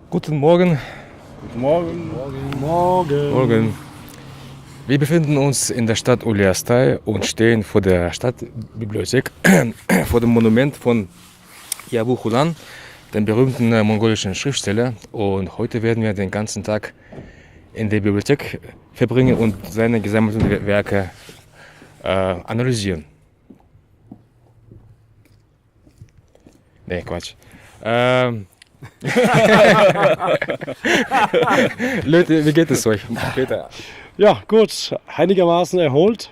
Guten Morgen. Guten Morgen. Morgen. Morgen. Wir befinden uns in der Stadt Uliastai und stehen vor der Stadtbibliothek, vor dem Monument von Yabu Hulan, dem berühmten mongolischen Schriftsteller. Und heute werden wir den ganzen Tag in der Bibliothek verbringen und seine gesammelten Werke analysieren. Nee, Quatsch. Leute, wie geht es euch? Peter. Ja, gut, einigermaßen erholt.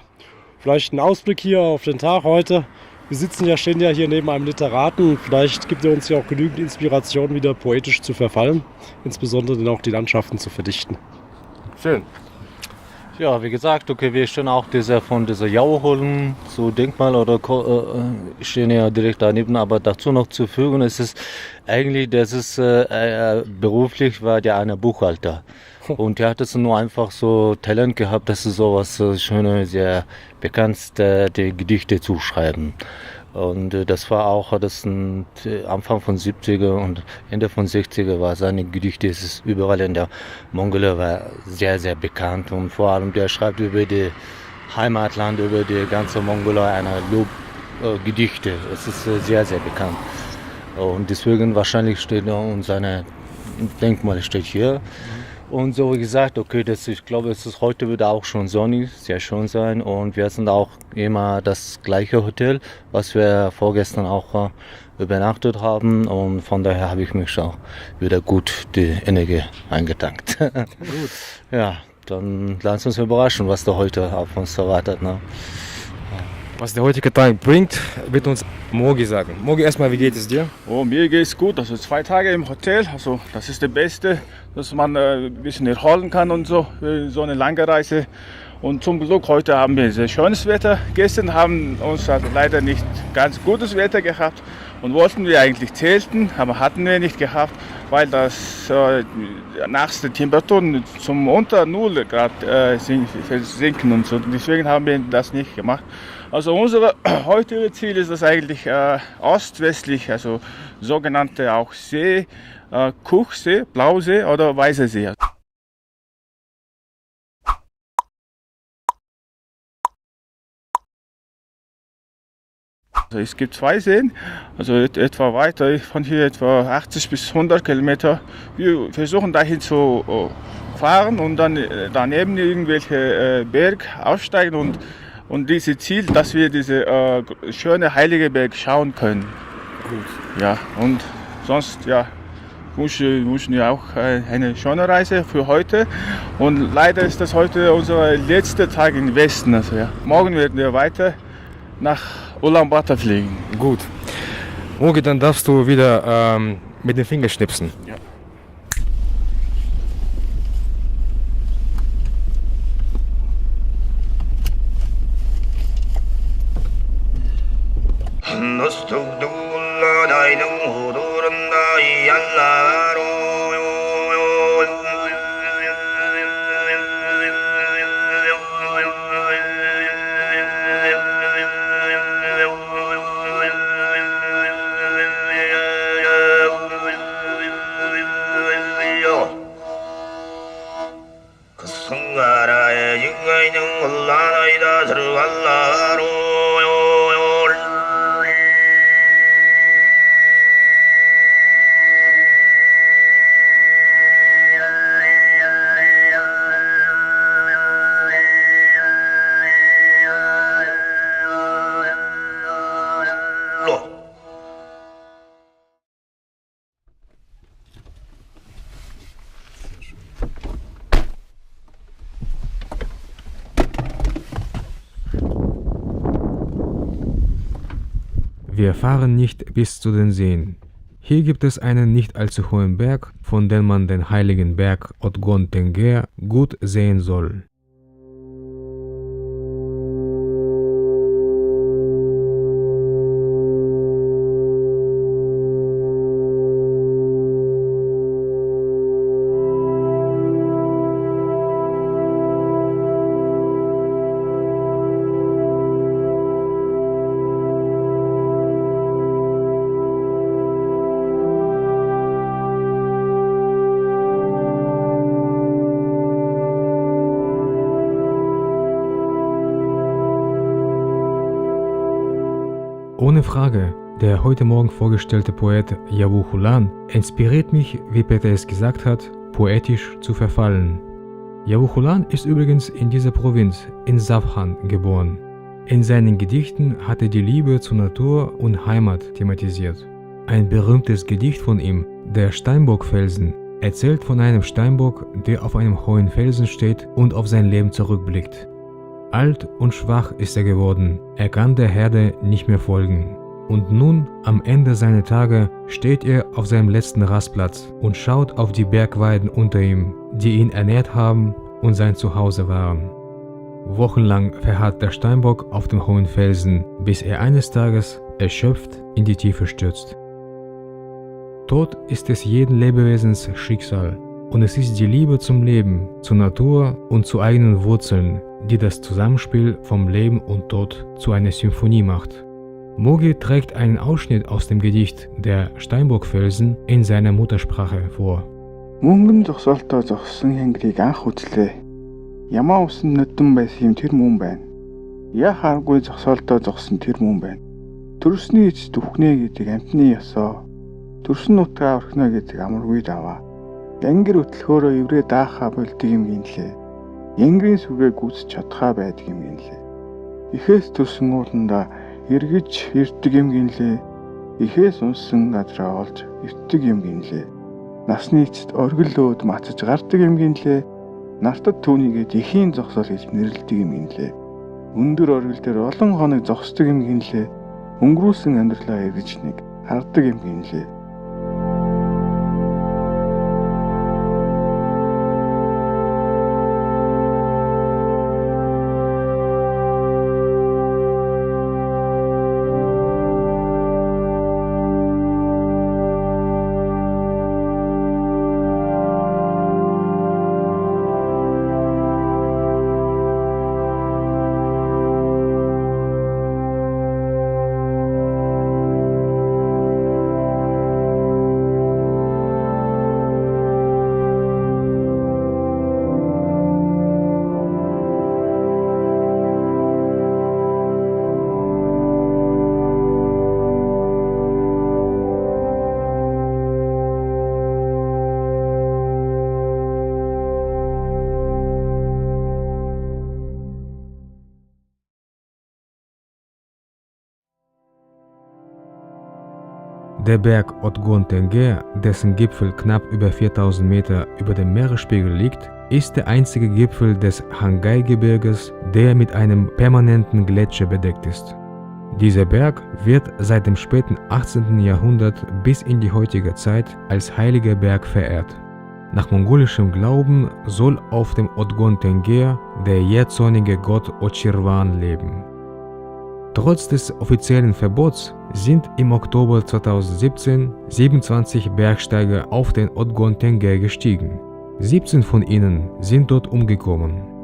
Vielleicht ein Ausblick hier auf den Tag heute. Stehen ja hier neben einem Literaten. Vielleicht gibt er uns ja auch genügend Inspiration, wieder poetisch zu verfallen. Insbesondere dann auch die Landschaften zu verdichten. Schön. Ja, wie gesagt, okay, wir stehen auch von dieser Jauholen, so Denkmal oder stehen ja direkt daneben, aber dazu noch zu fügen, beruflich war der eine Buchhalter. Und der hat es nur einfach so Talent gehabt, dass es sowas schöne, sehr bekannte Gedichte zuschreiben. Und das war auch Anfang von 70er und Ende von 60er war seine Gedichte, es ist überall in der Mongolei war sehr, sehr bekannt. Und vor allem der schreibt über die Heimatland, über die ganze Mongolei eine Gedichte. Es ist sehr, sehr bekannt. Und deswegen wahrscheinlich steht er und seine Denkmal steht hier. Und so wie gesagt, okay, ich glaube, es ist heute wieder auch schon sonnig, sehr schön sein. Und wir sind auch immer das gleiche Hotel, was wir vorgestern auch übernachtet haben. Und von daher habe ich mich auch wieder gut die Energie eingetankt. Gut. Ja, dann lass uns überraschen, was da heute auf uns erwartet. Ne? Was der heutige Tag bringt, wird uns Mogi sagen. Mogi, erstmal, wie geht es dir? Oh, mir geht es gut. Also 2 Tage im Hotel, also das ist das Beste, dass man ein bisschen erholen kann und so, so eine lange Reise. Und zum Glück heute haben wir sehr schönes Wetter. Gestern haben uns also leider nicht ganz gutes Wetter gehabt und wollten wir eigentlich zelten, aber hatten wir nicht gehabt, weil das nachts die Temperaturen zum unter 0 Grad sinken und so. Deswegen haben wir das nicht gemacht. Also unser heutiges Ziel ist das eigentlich ostwestlich, also sogenannte auch See, Kuchsee, Blausee oder Weißer See. Also es gibt 2 Seen, also etwa weiter, von hier etwa 80 bis 100 Kilometer. Wir versuchen dahin zu fahren und dann daneben irgendwelche Berg aufsteigen und dieses Ziel, dass wir diese schöne heilige Berg schauen können. Gut. Ja, und sonst ja, wünschen wir auch eine schöne Reise für heute. Und leider ist das heute unser letzter Tag im Westen. Also, ja. Morgen werden wir weiter nach Ulaanbaatar fliegen. Gut. Mogi, dann darfst du wieder mit den Fingern schnipsen. Ja. Wir fahren nicht bis zu den Seen. Hier gibt es einen nicht allzu hohen Berg, von dem man den heiligen Berg Otgon Tenger gut sehen soll. Ohne Frage, der heute Morgen vorgestellte Poet Yavu Hulan inspiriert mich, wie Peter es gesagt hat, poetisch zu verfallen. Yavu Hulan ist übrigens in dieser Provinz, in Safhan, geboren. In seinen Gedichten hat er die Liebe zur Natur und Heimat thematisiert. Ein berühmtes Gedicht von ihm, der Steinbockfelsen, erzählt von einem Steinbock, der auf einem hohen Felsen steht und auf sein Leben zurückblickt. Alt und schwach ist er geworden, er kann der Herde nicht mehr folgen. Und nun, am Ende seiner Tage, steht er auf seinem letzten Rastplatz und schaut auf die Bergweiden unter ihm, die ihn ernährt haben und sein Zuhause waren. Wochenlang verharrt der Steinbock auf dem hohen Felsen, bis er eines Tages erschöpft in die Tiefe stürzt. Tod ist es jeden Lebewesens Schicksal, und es ist die Liebe zum Leben, zur Natur und zu eigenen Wurzeln, die das Zusammenspiel vom Leben und Tod zu einer Symphonie macht. Mogi trägt einen Ausschnitt aus dem Gedicht Der Steinbockfelsen in seiner Muttersprache vor. Мөнгөн зогсоолтоо зогссон хянгарыг анх үзлээ. Ямаа усан нүдэн байсан юм тэр мөн байна. Яа харгүй зогсоолтоо зогсон тэр мөн байна. Төрсний эц дүхнэ гэдэг амтны ёсоо. Төрсөн нутгаа орхино гэдэг амаргүй даваа. Янгэр өтлөхөөрөө еврээ даахаа болдог юм гинлээ. Янгэрийн сүгээ гүйцэж чадхаа байдаг юм гинлээ. Ихээс төрсөн ууланда эргэж ирдэг юм гинлээ. Ихээс унсан газраа олж ирдэг юм гинлээ. Насны эцэд оргиллөөд мацаж гардаг юм гинлээ. Нартад түүнийгээ дэхийн зогсоол гэж нэрлэдэг юм гинлээ. Өндөр оргил дээр олон хоног зогсдог юм гинлээ. Өнгөрүүлсэн амьдралаа эргэж нэг хардаг юм гинлээ. Der Berg Otgon Tengger, dessen Gipfel knapp über 4000 Meter über dem Meeresspiegel liegt, ist der einzige Gipfel des Hangai-Gebirges, der mit einem permanenten Gletscher bedeckt ist. Dieser Berg wird seit dem späten 18. Jahrhundert bis in die heutige Zeit als heiliger Berg verehrt. Nach mongolischem Glauben soll auf dem Otgon Tengger der jähzornige Gott Ochirwan leben. Trotz des offiziellen Verbots sind im Oktober 2017 27 Bergsteiger auf den Otgon Tengger gestiegen. 17 von ihnen sind dort umgekommen.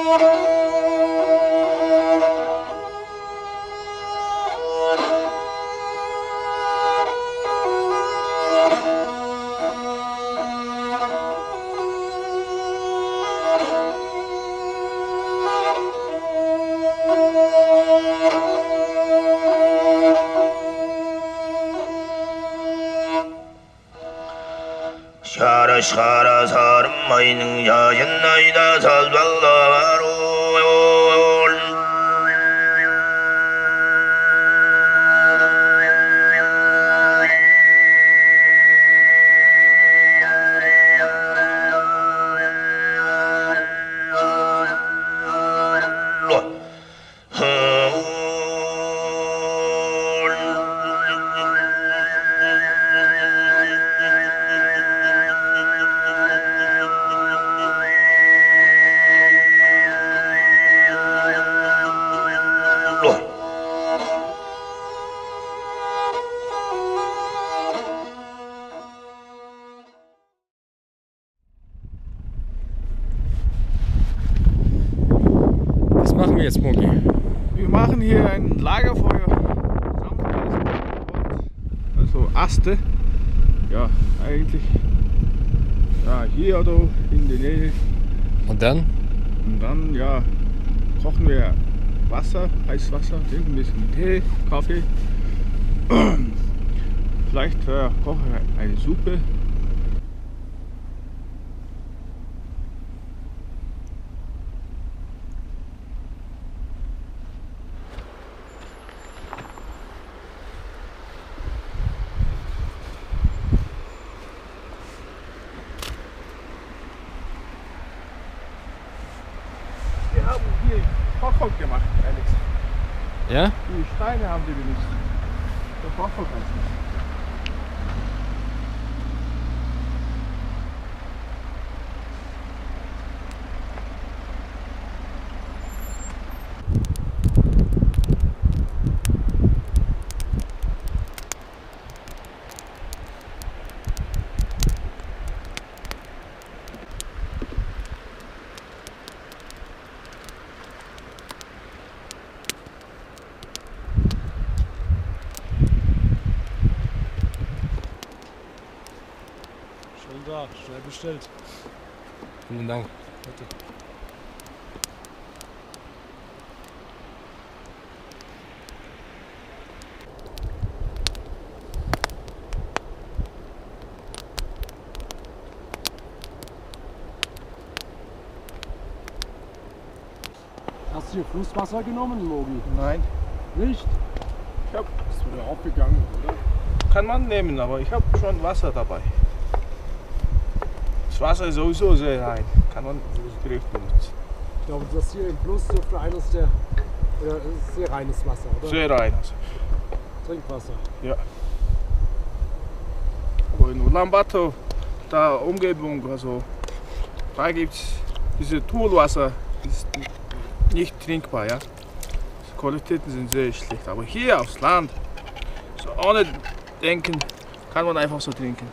Oh 샤라 사람 마이는 야연나이다 살발라바로 Was machen wir jetzt, Mogi? Wir machen hier ein Lagerfeuer. Also Aste. Ja, eigentlich. Ja, hier oder in der Nähe. Und dann? Und dann, ja, kochen wir Wasser, heißes Wasser, trinken ein bisschen Tee, Kaffee. Vielleicht kochen wir eine Suppe. Wir haben hier Kochhock gemacht, Alex. Ja? Die Steine haben wir benutzt. Der Kochhock heißt das. Schön da, schnell bestellt. Vielen Dank. Bitte. Hast du hier Flusswasser genommen, Mogi? Nein, Nicht? ich hab, Bist du wieder aufgegangen, oder? kann man nehmen, aber ich habe schon Wasser dabei. Das Wasser ist sowieso sehr rein. Kann man direkt benutzen. Ich glaube, das hier im Fluss dürfte eines der. Oder ist sehr reines Wasser, oder? Sehr rein. Also. Trinkwasser. Ja. Aber in Ulaanbaatar, da Umgebung, also da gibt es diese Toolwasser, ist nicht trinkbar, ja. Die Qualitäten sind sehr schlecht. Aber hier aufs Land, so ohne denken, kann man einfach so trinken.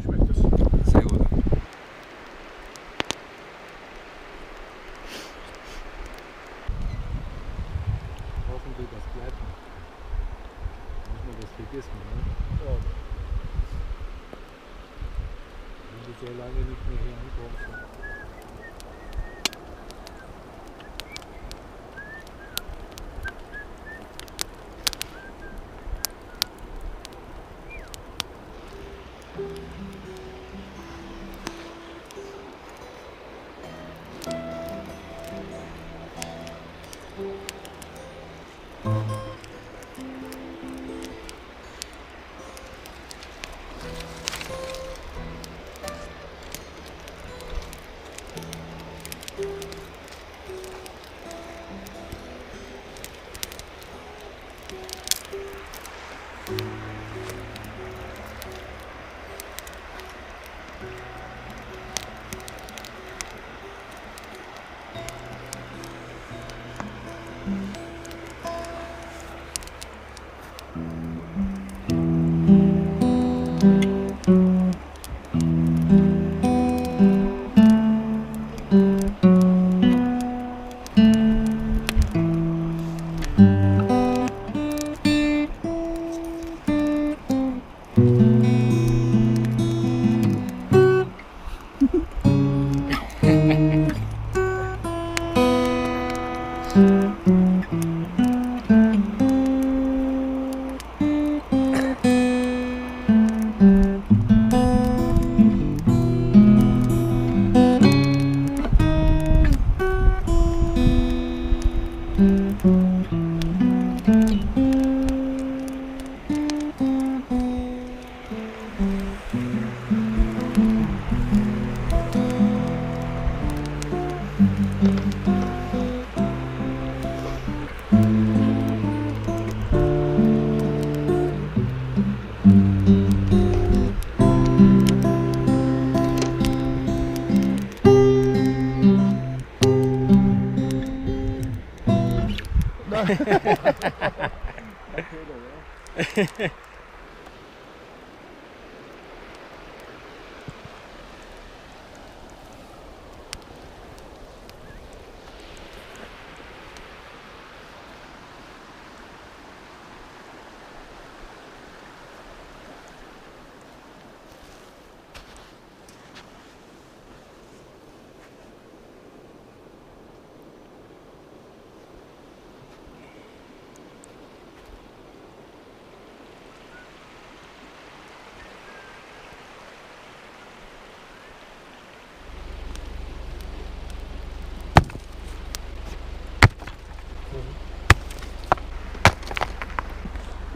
Schmeckt das? Sehr gut. Hoffentlich das bleibt. Nicht mal das vergessen, ne? Ja. Wenn du so lange nicht mehr hier ankommst. Ich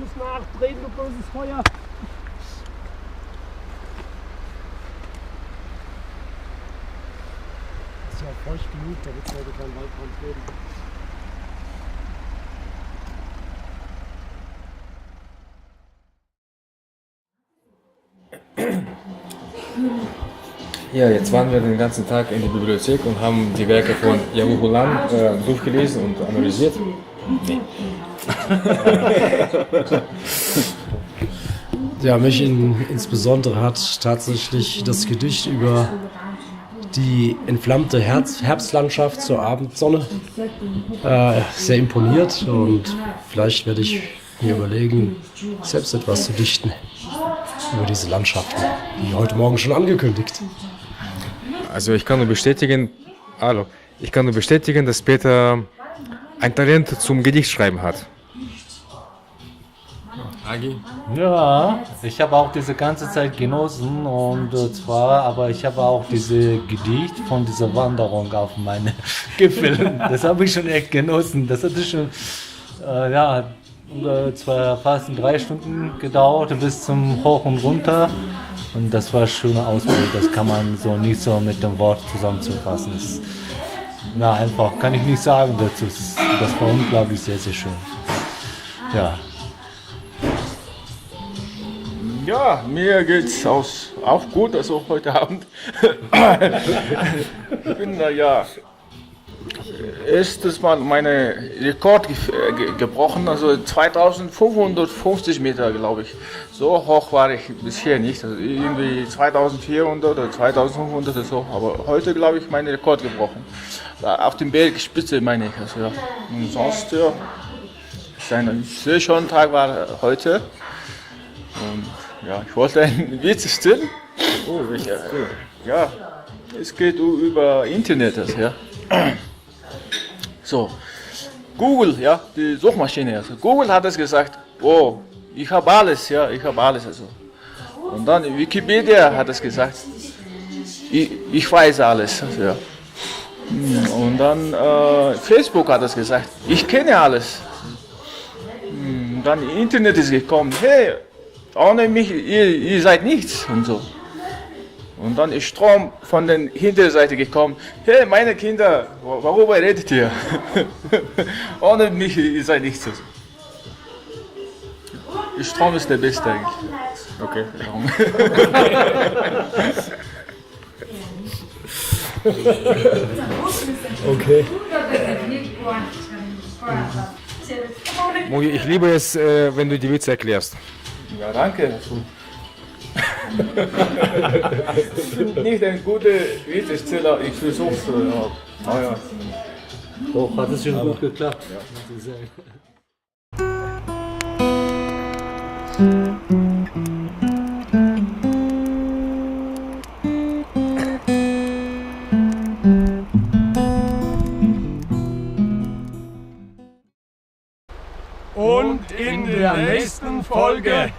muss nachdrehen, du böses Feuer. Ist ja feucht genug, da wird es heute kein Waldbrand geben. Ja, jetzt waren wir den ganzen Tag in der Bibliothek und haben die Werke von Yahu Hulan durchgelesen und analysiert. Nee. Ja, mich insbesondere hat tatsächlich das Gedicht über die entflammte Herbstlandschaft zur Abendsonne sehr imponiert und vielleicht werde ich mir überlegen, selbst etwas zu dichten über diese Landschaften, wie heute Morgen schon angekündigt. Also ich kann nur bestätigen, dass Peter ein Talent zum Gedichtschreiben hat. Agi? Ja, ich habe auch diese ganze Zeit genossen und zwar, aber ich habe auch diese Gedicht von dieser Wanderung auf meine Gipfel. Das habe ich schon echt genossen. Das hatte schon, zwar fast 3 Stunden gedauert bis zum Hoch und Runter. Und das war ein schöner Ausblick. Das kann man so nicht so mit dem Wort zusammenzufassen. Einfach kann ich nicht sagen dazu. Das war unglaublich sehr, sehr schön. Ja. Ja, mir geht's auch gut, also heute Abend. Ich bin erstes Mal meine Rekord gebrochen, also 2550 Meter, glaube ich. So hoch war ich bisher nicht, also irgendwie 2400 oder 2500 oder so, aber heute, glaube ich, meinen Rekord gebrochen. Auf dem Bergspitze meine ich, also ja. Und sonst, ja, ein sehr schöner Tag war heute. Und ja, ich wollte einen Witz erzählen. Oh, welcher? Ja, es geht über Internet, also, ja. So, Google, ja, die Suchmaschine, also Google hat es gesagt, oh, ich habe alles, ja, ich habe alles, also. Und dann Wikipedia hat es gesagt, ich weiß alles, also, ja. Und dann Facebook hat es gesagt, ich kenne alles. Und dann Internet ist gekommen, hey, ohne mich, ihr seid nichts und so. Und dann ist Strom von der Hinterseite gekommen. Hey, meine Kinder, worüber redet ihr? Ohne mich, ihr seid nichts. Strom ist der Beste eigentlich. Okay, darum. Okay. Mugi, ich liebe es, wenn du die Witze erklärst. Ja, danke. Ich bin nicht ein guter Witzesteller, ich versuche es. Ja. Doch, hat es schon gut geklappt. Ja. Folge.